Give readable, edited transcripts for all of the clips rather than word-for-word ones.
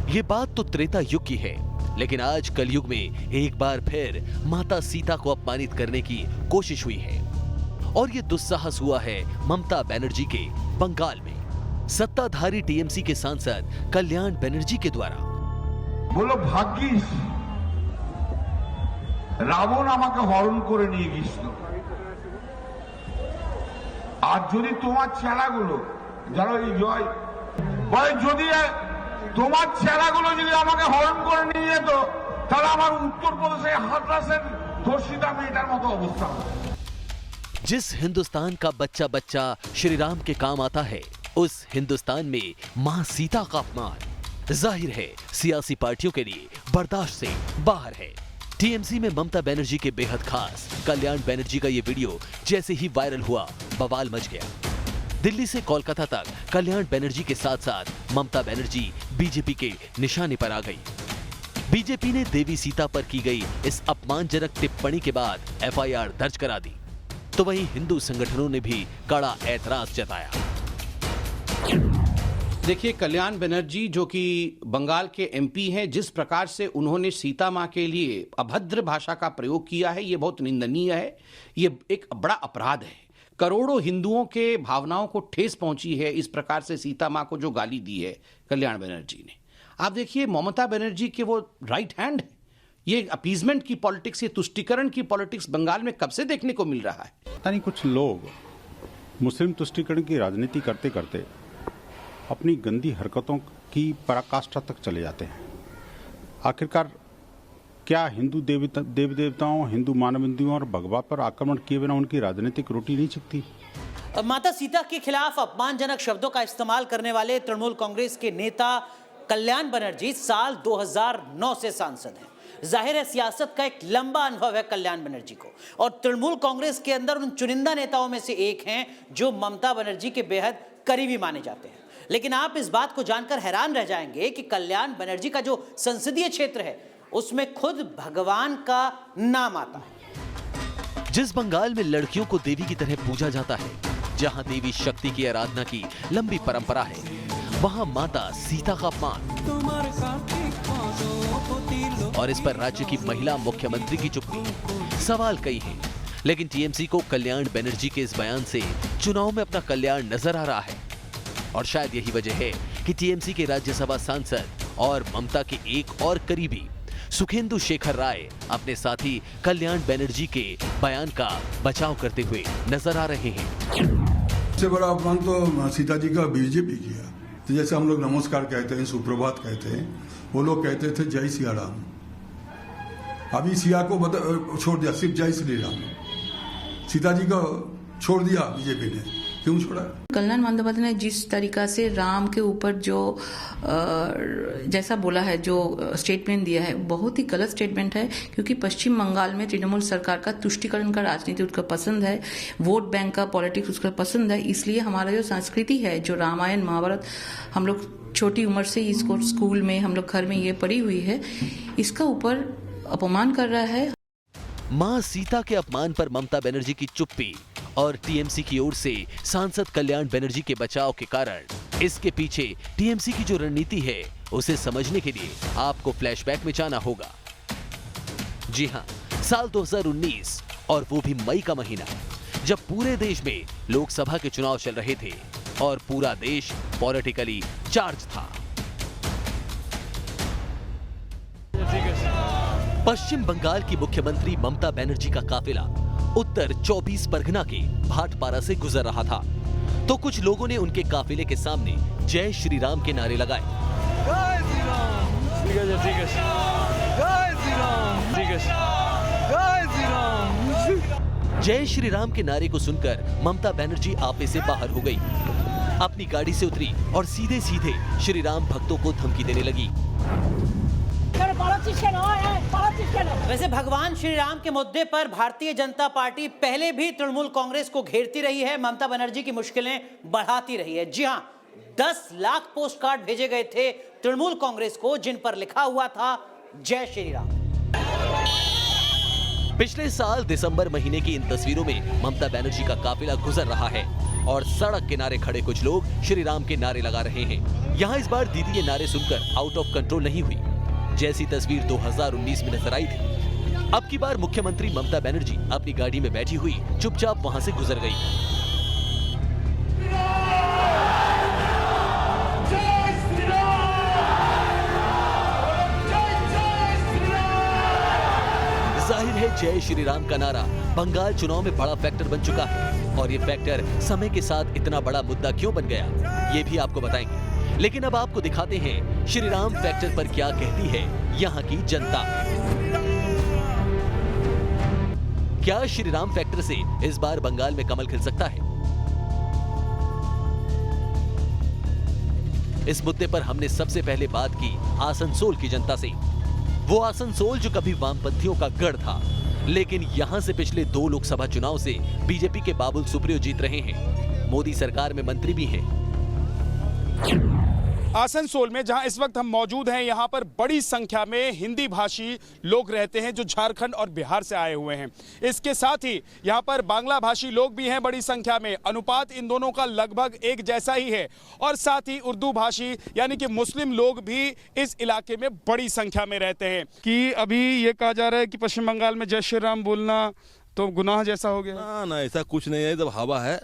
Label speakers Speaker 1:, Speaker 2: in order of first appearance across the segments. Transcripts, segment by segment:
Speaker 1: ये बात तो त्रेता युग की है, लेकिन आज कलयुग में एक बार फिर माता सीता को अपमानित करने की कोशिश हुई है। और ये दुस्साहस हुआ है ममता बनर्जी के बंगाल में सत्ताधारी टीएमसी के सांसद कल्याण बनर्जी के द्वारा।
Speaker 2: बोलो भाग्यिस রাবণ আমাকে হরণ করে নিয়ে গিয়েছিল। আর যদি তোমার ছেলেগুলো যারা এই জয় বলে যদি তোমার ছেলেগুলো যদি আমাকে হরণ করে নিয়ে যেত তাহলে আমার উত্তরপ্রদেশে হাতরাসের ধর্ষিতা মেয়েটার মতো অবস্থা হতো।
Speaker 1: जिस हिंदुस्तान का बच्चा बच्चा श्री राम के काम आता है, उस हिंदुस्तान में मां सीता का अपमान जाहिर है सियासी पार्टियों के लिए बर्दाश्त से बाहर है। टीएमसी में ममता बनर्जी के बेहद खास कल्याण बनर्जी का ये वीडियो जैसे ही वायरल हुआ, बवाल मच गया। दिल्ली से कोलकाता तक कल्याण बनर्जी के साथ साथ ममता बनर्जी बीजेपी के निशाने पर आ गई। बीजेपी ने देवी सीता पर की गई इस अपमानजनक टिप्पणी के बाद एफआईआर दर्ज करा दी, तो वहीं हिंदू संगठनों ने भी कड़ा ऐतराज जताया।
Speaker 3: देखिए, कल्याण बनर्जी जो कि बंगाल के एमपी हैं, जिस प्रकार से उन्होंने सीता मां के लिए अभद्र भाषा का प्रयोग किया है, ये बहुत निंदनीय है। ये एक बड़ा अपराध है। करोड़ों हिंदुओं के भावनाओं को ठेस पहुंची है इस प्रकार से सीता मां को जो गाली दी है कल्याण बनर्जी ने। आप देखिए, ममता बनर्जी के वो राइट हैंड है। ये अपीजमेंट की पॉलिटिक्स, ये तुष्टीकरण की पॉलिटिक्स बंगाल में कब से देखने को मिल रहा है।
Speaker 4: पता नहीं, कुछ लोग मुस्लिम तुष्टीकरण की राजनीति करते करते अपनी गंदी हरकतों की पराकाष्ठा तक चले जाते हैं। आखिरकार क्या हिंदू देवी देवताओं, हिंदू मानवंदियों और भगवा पर आक्रमण किए बिना उनकी राजनीतिक रोटी नहीं छिकती?
Speaker 5: माता सीता के खिलाफ अपमानजनक शब्दों का इस्तेमाल करने वाले तृणमूल कांग्रेस के नेता कल्याण बनर्जी साल 2009 से सांसद हैं। जाहिर है सियासत का एक लंबा अनुभव है कल्याण बनर्जी को, और तृणमूल कांग्रेस के अंदर उन चुनिंदा नेताओं में से एक हैं जो ममता बनर्जी के बेहद करीबी माने जाते हैं। लेकिन आप इस बात को जानकर हैरान रह जाएंगे कि कल्याण बनर्जी का जो संसदीय क्षेत्र है उसमें खुद भगवान का नाम आता है।
Speaker 1: जिस बंगाल में लड़कियों को देवी की तरह पूजा जाता है, जहां देवी शक्ति की आराधना की लंबी परंपरा है, वहां माता सीता का अपमान, और इस पर राज्य की महिला मुख्यमंत्री की चुप्पी। सवाल कई हैं, लेकिन टीएमसी को कल्याण बनर्जी के इस बयान से चुनाव में अपना कल्याण नजर आ रहा है। और शायद यही वजह है कि टीएमसी के राज्यसभा सांसद और ममता के एक और करीबी सुखेंदु शेखर राय अपने साथी कल्याण बनर्जी के बयान का बचाव करते हुए नजर आ रहे हैं।
Speaker 6: सबसे बड़ा अपमान तो सीता जी का बीजेपी किया। तो जैसे हम लोग नमस्कार कहते हैं, सुप्रभात कहते हैं, वो लोग कहते थे जय सिया राम। अभी सिया को छोड़ दिया, सिर्फ जय श्री राम। सीता जी को छोड़ दिया बीजेपी ने, क्यों छोड़ा?
Speaker 7: कल्याण बंदोपाध्याय ने जिस तरीका से राम के ऊपर जो जैसा बोला है, जो स्टेटमेंट दिया है, बहुत ही गलत स्टेटमेंट है। क्योंकि पश्चिम बंगाल में तृणमूल सरकार का तुष्टीकरण का राजनीति उसका पसंद है, वोट बैंक का पॉलिटिक्स उसका पसंद है। इसलिए हमारा जो संस्कृति है, जो रामायण महाभारत हम लोग छोटी उम्र से इसको स्कूल में हम लोग घर में ये पढ़ी हुई है, इसका ऊपर अपमान कर रहा है।
Speaker 1: मां सीता के अपमान पर ममता बनर्जी की चुप्पी और टीएमसी की ओर से सांसद कल्याण बनर्जी के बचाव के कारण इसके पीछे टीएमसी की जो रणनीति है उसे समझने के लिए आपको फ्लैशबैक में जाना होगा। जी हां, साल 2019 और वो भी मई का महीना, जब पूरे देश में लोकसभा के चुनाव चल रहे थे और पूरा देश पॉलिटिकली चार्ज था। पश्चिम बंगाल की मुख्यमंत्री ममता बनर्जी का काफिला उत्तर 24 परगना के भाटपारा से गुजर रहा था, तो कुछ लोगों ने उनके काफिले के सामने जय श्री राम के नारे लगाए।
Speaker 8: जय श्री राम, ठीक है, ठीक है, जय श्री राम, ठीक है, जय श्री राम।
Speaker 1: जय श्री राम के नारे को सुनकर ममता बनर्जी आपे से बाहर हो गई, अपनी गाड़ी से उतरी और सीधे सीधे श्री राम भक्तों को धमकी देने लगी।
Speaker 5: वैसे भगवान श्री राम के मुद्दे पर भारतीय जनता पार्टी पहले भी तृणमूल कांग्रेस को घेरती रही है, ममता बनर्जी की मुश्किलें बढ़ाती रही है। जी हां, 10 लाख पोस्ट कार्ड भेजे गए थे तृणमूल कांग्रेस को, जिन पर लिखा हुआ था जय श्री राम।
Speaker 1: पिछले साल दिसंबर महीने की इन तस्वीरों में ममता बनर्जी का काफिला गुजर रहा है और सड़क किनारे खड़े कुछ लोग श्री राम के नारे लगा रहे हैं। यहाँ इस बार दीदी ये नारे सुनकर आउट ऑफ कंट्रोल नहीं हुई, जैसी तस्वीर 2019 में नजर आई थी। अब की बार मुख्यमंत्री ममता बनर्जी अपनी गाड़ी में बैठी हुई चुपचाप वहां से गुजर गई। जाहिर है जय श्री राम का नारा बंगाल चुनाव में बड़ा फैक्टर बन चुका है, और ये फैक्टर समय के साथ इतना बड़ा मुद्दा क्यों बन गया, ये भी आपको बताएंगे। लेकिन अब आपको दिखाते हैं श्री राम फैक्टर पर क्या कहती है यहाँ की जनता। क्या श्री राम फैक्टर से इस बार बंगाल में कमल खिल सकता है? इस मुद्दे पर हमने सबसे पहले बात की आसनसोल की जनता से। वो आसनसोल जो कभी वामपंथियों का गढ़ था, लेकिन यहां से पिछले 2 लोकसभा चुनाव से बीजेपी के बाबुल सुप्रियो जीत रहे हैं। मोदी सरकार में मंत्री भी हैं।
Speaker 9: आसनसोल में जहां इस वक्त हम मौजूद हैं, यहां पर बड़ी संख्या में हिंदी भाषी लोग रहते हैं जो झारखंड और बिहार से आए हुए हैं। इसके साथ ही यहां पर बांग्ला भाषी लोग भी हैं बड़ी संख्या में। अनुपात इन दोनों का लगभग एक जैसा ही है। और साथ ही उर्दू भाषी यानी कि मुस्लिम लोग भी इस इलाके में बड़ी संख्या में रहते हैं। कि अभी ये कहा जा रहा है कि पश्चिम बंगाल में जय श्री राम बोलना तो गुनाह जैसा हो गया।
Speaker 10: ना ऐसा कुछ नहीं है, जब हवा है।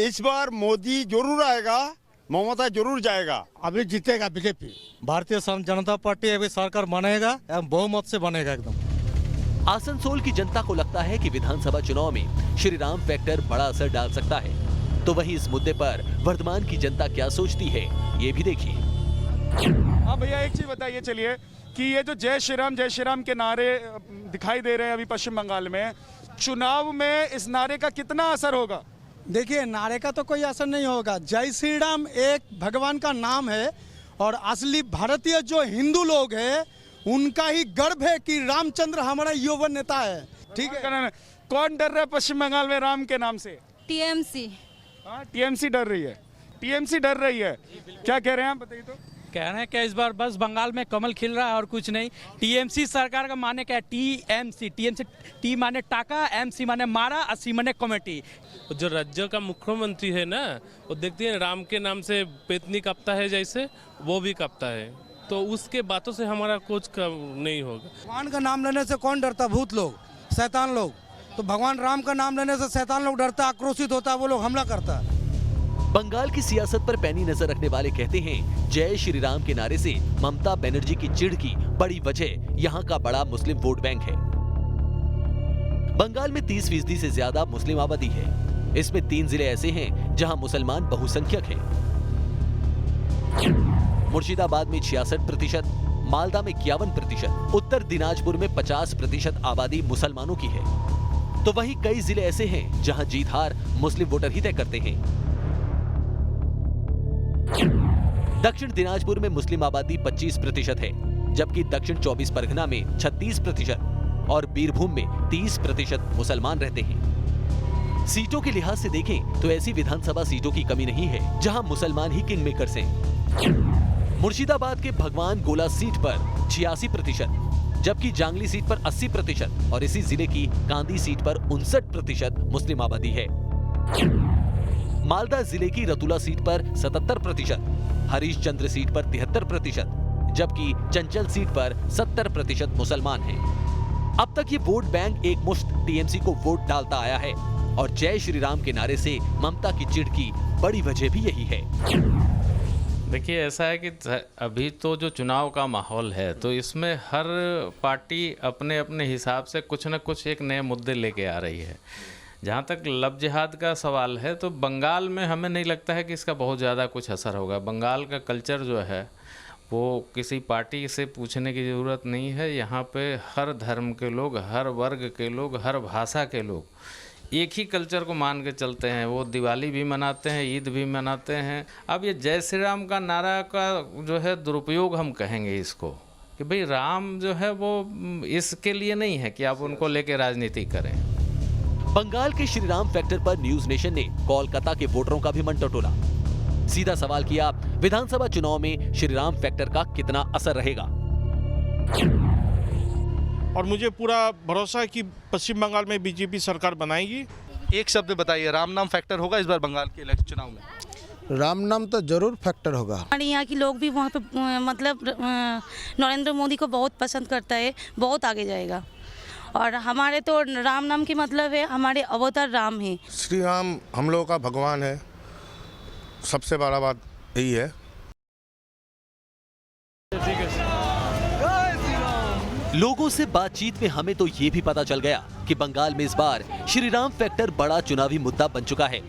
Speaker 11: इस बार मोदी जरूर आएगा, ममता जरूर जाएगा।
Speaker 12: अभी जीतेगा बीजेपी। भारतीय जनता पार्टी अभी सरकार बनेगा, बहुमत से बनेगा एकदम।
Speaker 1: आसनसोल की जनता को लगता है कि विधानसभा चुनाव में श्री राम फैक्टर बड़ा असर डाल सकता है। तो वहीं इस मुद्दे पर वर्तमान की जनता क्या सोचती है, ये भी देखिए।
Speaker 9: हाँ भैया, एक चीज बताइए चलिए कि ये जो जय श्री राम के नारे दिखाई दे रहे हैं अभी पश्चिम बंगाल में, चुनाव में इस नारे का कितना असर होगा?
Speaker 12: देखिए, नारे का तो कोई असर नहीं होगा। जय श्री राम एक भगवान का नाम है, और असली भारतीय जो हिंदू लोग हैं उनका ही गर्व है कि रामचंद्र हमारा युवा नेता है। ठीक है।
Speaker 9: कौन डर रहा है पश्चिम बंगाल में राम के नाम से?
Speaker 13: टीएमसी।
Speaker 9: टीएमसी डर रही है। टीएमसी डर रही है। क्या कह रहे हैं आप, बताइए तो।
Speaker 14: कह रहे हैं कि इस बार बस बंगाल में कमल खिल रहा है और कुछ नहीं। टीएमसी सरकार का माने क्या है? टीएमसी टी माने टाका, एमसी माने मारा, सी माने कमेटी।
Speaker 15: जो राज्य का मुख्यमंत्री है ना, वो देखते हैं राम के नाम से पेतनी कापता है, जैसे वो भी कापता है, तो उसके बातों से हमारा कुछ नहीं होगा।
Speaker 12: भगवान का नाम लेने से कौन डरता? भूत लोग, शैतान लोग। तो भगवान राम का नाम लेने से शैतान लोग डरता, आक्रोशित होता, वो लोग हमला करता।
Speaker 1: बंगाल की सियासत पर पैनी नजर रखने वाले कहते हैं जय श्री राम के नारे से ममता बनर्जी की चिढ़ की बड़ी वजह यहाँ का बड़ा मुस्लिम वोट बैंक है। बंगाल में 30% से ज्यादा मुस्लिम आबादी है। इसमें 3 जिले ऐसे हैं जहाँ मुसलमान बहुसंख्यक हैं। मुर्शिदाबाद में 66%, मालदा में 51%, उत्तर दिनाजपुर में 50% आबादी मुसलमानों की है। तो वहीं कई जिले ऐसे हैं जहाँ जीत हार मुस्लिम वोटर ही तय करते हैं। दक्षिण दिनाजपुर में मुस्लिम आबादी 25% है, जबकि दक्षिण 24 परगना में 36% और बीरभूम में 30% मुसलमान रहते हैं। सीटों के लिहाज से देखें तो ऐसी विधानसभा सीटों की कमी नहीं है जहां मुसलमान ही किंग मेकर्स हैं। मुर्शिदाबाद के भगवान गोला सीट पर 86%, जबकि जांगली सीट पर 80% और इसी जिले की कांदी सीट पर 59% मुस्लिम आबादी है। मालदा जिले की रतुला सीट पर 77%, हरीशचंद्र सीट पर 73%, जबकि चंचल सीट पर 70% मुसलमान हैं। अब तक ये वोट बैंक एक मुश्त टीएमसी को वोट डालता आया है, और जय श्री राम के नारे से ममता की चिढ़ की बड़ी वजह भी यही है।
Speaker 15: देखिए, ऐसा है कि अभी तो जो चुनाव का माहौल है, तो इसमें हर पार्टी अपने अपने हिसाब से कुछ न कुछ एक नए मुद्दे लेके आ रही है। जहाँ तक लव जिहाद का सवाल है, तो बंगाल में हमें नहीं लगता है कि इसका बहुत ज़्यादा कुछ असर होगा। बंगाल का कल्चर जो है वो किसी पार्टी से पूछने की ज़रूरत नहीं है। यहाँ पे हर धर्म के लोग, हर वर्ग के लोग, हर भाषा के लोग एक ही कल्चर को मान के चलते हैं। वो दिवाली भी मनाते हैं, ईद भी मनाते हैं। अब ये जय श्री राम का नारा का जो है दुरुपयोग हम कहेंगे इसको, कि भाई राम जो है वो इसके लिए नहीं है कि आप उनको लेके राजनीति करें।
Speaker 1: बंगाल के श्री राम फैक्टर पर न्यूज नेशन ने कोलकाता के वोटरों का भी मन टटोला। सीधा सवाल किया, विधानसभा चुनाव में श्री राम फैक्टर का कितना असर रहेगा।
Speaker 16: और मुझे पूरा भरोसा है कि पश्चिम बंगाल में बीजेपी सरकार बनाएगी।
Speaker 13: एक शब्द में बताइए, राम नाम फैक्टर होगा इस बार बंगाल के इलेक्शन चुनाव में?
Speaker 11: राम नाम तो जरूर फैक्टर होगा।
Speaker 16: हमारे यहाँ के लोग भी वहाँ पे मतलब नरेंद्र मोदी को बहुत पसंद करता है, बहुत आगे जाएगा। और हमारे तो राम नाम की मतलब है हमारे अवतार राम है।
Speaker 11: श्री राम हम लोगों का भगवान है, सबसे बड़ा बात यही है।
Speaker 1: लोगों से बातचीत में हमें तो ये भी पता चल गया कि बंगाल में इस बार श्री राम फैक्टर बड़ा चुनावी मुद्दा बन चुका है।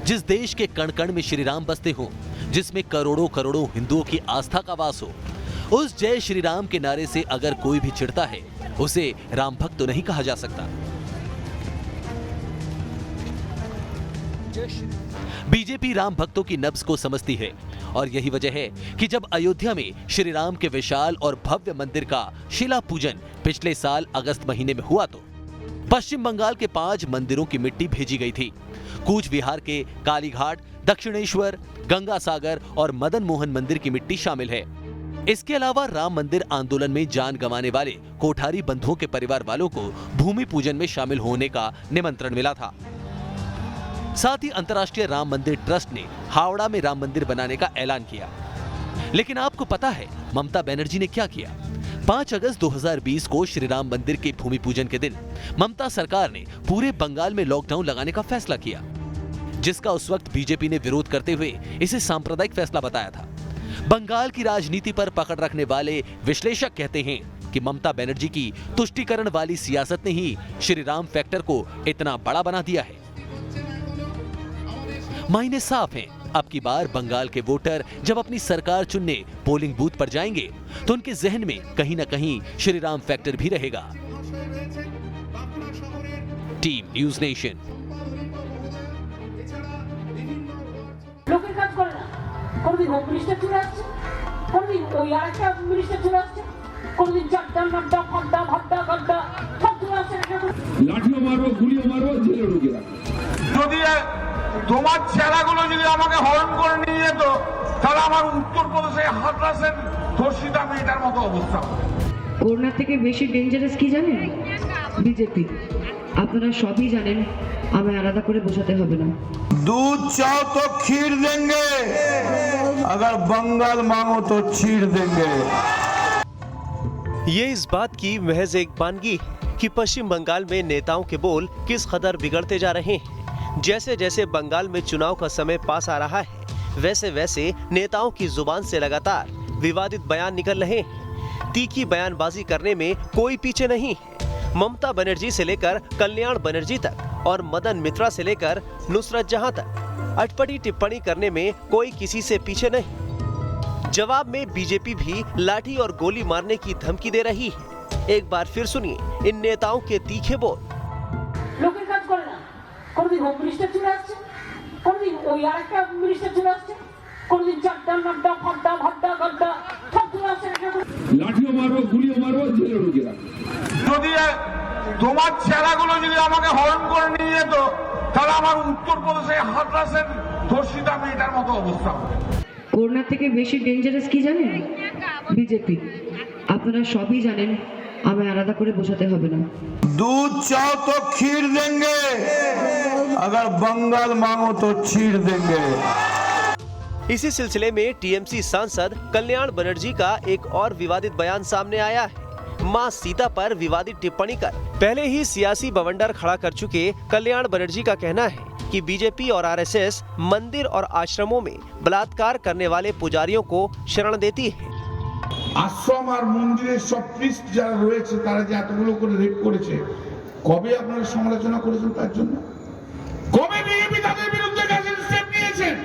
Speaker 1: जिस देश के कण कण में श्री राम बसते हो, जिसमें करोड़ों करोड़ों हिंदुओं की आस्था का वास हो, उस जय श्री राम के नारे से अगर कोई भी चिढ़ता है, उसे राम भक्त तो नहीं कहा जा सकता। बीजेपी राम भक्तों की नब्ज को समझती है और यही वजह है कि जब अयोध्या में श्री राम के विशाल और भव्य मंदिर का शिला पूजन पिछले साल अगस्त महीने में हुआ तो पश्चिम बंगाल के 5 मंदिरों की मिट्टी भेजी गई थी। कूच बिहार के कालीघाट, दक्षिणेश्वर, गंगा सागर और मदन मोहन मंदिर की मिट्टी शामिल है। इसके अलावा राम मंदिर आंदोलन में जान गंवाने वाले कोठारी बंधुओं के परिवार वालों को भूमि पूजन में शामिल होने का निमंत्रण मिला था। साथ ही अंतर्राष्ट्रीय राम मंदिर ट्रस्ट ने हावड़ा में राम मंदिर बनाने का ऐलान किया। लेकिन आपको पता है ममता बनर्जी ने क्या किया? 5 अगस्त 2020 को श्री राम मंदिर के भूमि पूजन के दिन ममता सरकार ने पूरे बंगाल में लॉकडाउन लगाने का फैसला किया, जिसका उस वक्त बीजेपी ने विरोध करते हुए इसे सांप्रदायिक फैसला बताया था। बंगाल की राजनीति पर पकड़ रखने वाले विश्लेषक कहते हैं कि ममता बनर्जी की तुष्टीकरण वाली सियासत ने ही श्री राम फैक्टर को इतना बड़ा बना दिया है। मायने साफ हैं, अब की बार बंगाल के वोटर जब अपनी सरकार चुनने पोलिंग बूथ पर जाएंगे तो उनके जहन में कहीं न कहीं श्री राम फैक्टर भी रहेगा। Team news nation.
Speaker 2: লাঠিও মারবো, গুলিও মারবো, জেলে ঢুকে রাখবো। যদি তোমার ছেলেগুলো যদি আমাকে হরণ করে নিয়ে যেত তাহলে আমার উত্তরপ্রদেশে হাতরাসের ধর্ষিতা মেয়েটার মতো অবস্থা।
Speaker 17: করোনা থেকে বেশি ডেঞ্জারাস কি জানেন? বিজেপি। আপনারা সবই জানেন, আমায় আলাদা করে বোঝাতে হবে না।
Speaker 2: दूध चाहो तो खीर देंगे, अगर बंगाल मांगो तो चीर देंगे।
Speaker 18: ये इस बात की महज एक बानगी कि पश्चिम बंगाल में नेताओं के बोल किस कदर बिगड़ते जा रहे हैं। जैसे जैसे बंगाल में चुनाव का समय पास आ रहा है, वैसे वैसे नेताओं की जुबान से लगातार विवादित बयान निकल रहे हैं। तीखी बयानबाजी करने में कोई पीछे नहीं है। ममता बनर्जी से लेकर कल्याण बनर्जी तक और मदन मित्रा से लेकर नुसरत जहां तक अटपटी टिप्पणी करने में कोई किसी से पीछे नहीं। जवाब में बीजेपी भी लाठी और गोली मारने की धमकी दे रही है। एक बार फिर सुनिए इन नेताओं के तीखे बोल।
Speaker 19: কোনদিন হোম মিনিস্টার চলে আসছে, কোনদিন ওই আরেকটা মিনিস্টার চলে আসছে, কোনদিন চারটা নাড্ডা ফাড্ডা ভাড্ডা গাড্ডা সব চলে আসছে। লাঠিও মারবো, গুলিও মারবো, জেলে ঢুকে রাখবো। যদি তোমার ছেলেগুলো যদি আমাকে হরণ করে নিয়ে যেত তাহলে আমার উত্তরপ্রদেশে হাতরাসের ধর্ষিতা মেয়েটার মতো অবস্থা হবে।
Speaker 17: করোনা থেকে বেশি ডেঞ্জারাস কি জানেন? বিজেপি। আপনারা সবই জানেন, আমায় আলাদা করে বোঝাতে হবে না।
Speaker 2: दूध चाहो तो खीर देंगे, अगर बंगाल मांगो तो चीर देंगे।
Speaker 18: इसी सिलसिले में टीएमसी सांसद कल्याण बनर्जी का एक और विवादित बयान सामने आया है। मां सीता पर विवादित टिप्पणी कर पहले ही सियासी बवंडर खड़ा कर चुके कल्याण बनर्जी का कहना है कि बीजेपी और आरएसएस मंदिर और आश्रमों में बलात्कार करने वाले पुजारियों को शरण देती है।
Speaker 2: আশ্রম আর মন্দিরের সব প্রিস্ট যারা রয়েছে তারা যে এতগুলো করে রেপ করেছে, কবে আপনারা সমালোচনা করেছেন তার জন্য? কবে বিজেপি তাদের বিরুদ্ধে স্টেপ নিয়েছেন?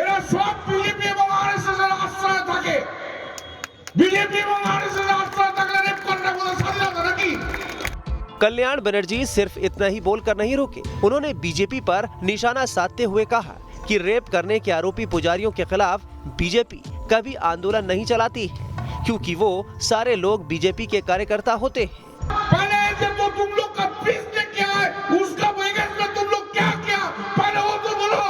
Speaker 2: এরা সব বিজেপি এবং আরএসএস এর আশ্রয় থাকে। বিজেপি এবং আরএসএস এর আশ্রয় থাকলে রেপ করাটা কোনো স্বাধীনতা নাকি?
Speaker 18: कल्याण बनर्जी सिर्फ इतना ही बोलकर नहीं रुके। उन्होंने बीजेपी पर निशाना साधते हुए कहा कि रेप करने के आरोपी पुजारियों के खिलाफ बीजेपी कभी आंदोलन नहीं चलाती है, क्योंकि वो सारे लोग बीजेपी के कार्यकर्ता होते हैं।
Speaker 2: पहले जब तो तुम लोग का पीस ने क्या है, उसका वैगस में तुम लोग क्या किया, पहले वो तो बोलो,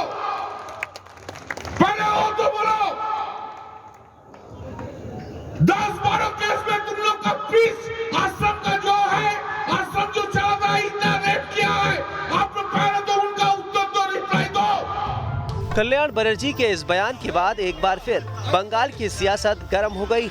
Speaker 2: पहले वो तो बोलो। 10-12 केस में तुम लोग का पीस आश्रम का जो है, आश्रम जो चला था, इतना रेप किया है, आप
Speaker 18: कल्याण बनर्जी के इस बयान के बाद एक बार फिर बंगाल की सियासत गर्म हो गई।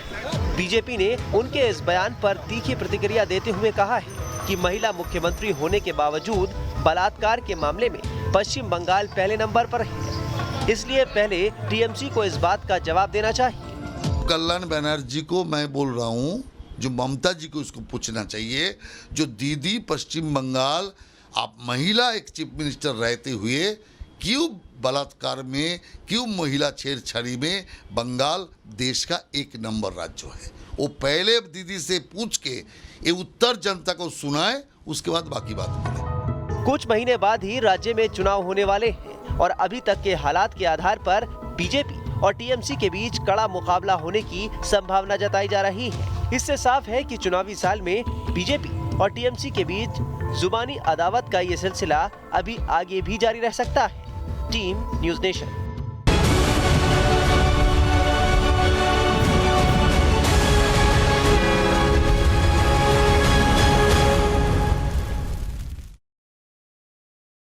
Speaker 18: बीजेपी ने उनके इस बयान पर तीखी प्रतिक्रिया देते हुए कहा है कि महिला मुख्यमंत्री होने के बावजूद बलात्कार के मामले में पश्चिम बंगाल पहले नंबर पर है, इसलिए पहले टीएमसी को इस बात का जवाब देना चाहिए।
Speaker 20: कल्याण बनर्जी को मैं बोल रहा हूँ, जो ममता जी को इसको पूछना चाहिए, जो दीदी पश्चिम बंगाल आप महिला एक चीफ मिनिस्टर रहते हुए क्यों बलात्कार में, क्यों महिला छेड़छाड़ी में बंगाल देश का एक नंबर राज्य है। वो पहले दीदी से पूछ के ये उत्तर जनता को सुनाए, उसके बाद बाकी बात करें।
Speaker 18: कुछ महीने बाद ही राज्य में चुनाव होने वाले हैं और अभी तक के हालात के आधार पर बीजेपी और टीएमसी के बीच कड़ा मुकाबला होने की संभावना जताई जा रही है। इससे साफ है कि चुनावी साल में बीजेपी और टीएमसी के बीच जुबानी अदावत का ये सिलसिला अभी आगे भी जारी रह सकता है। Team news nation.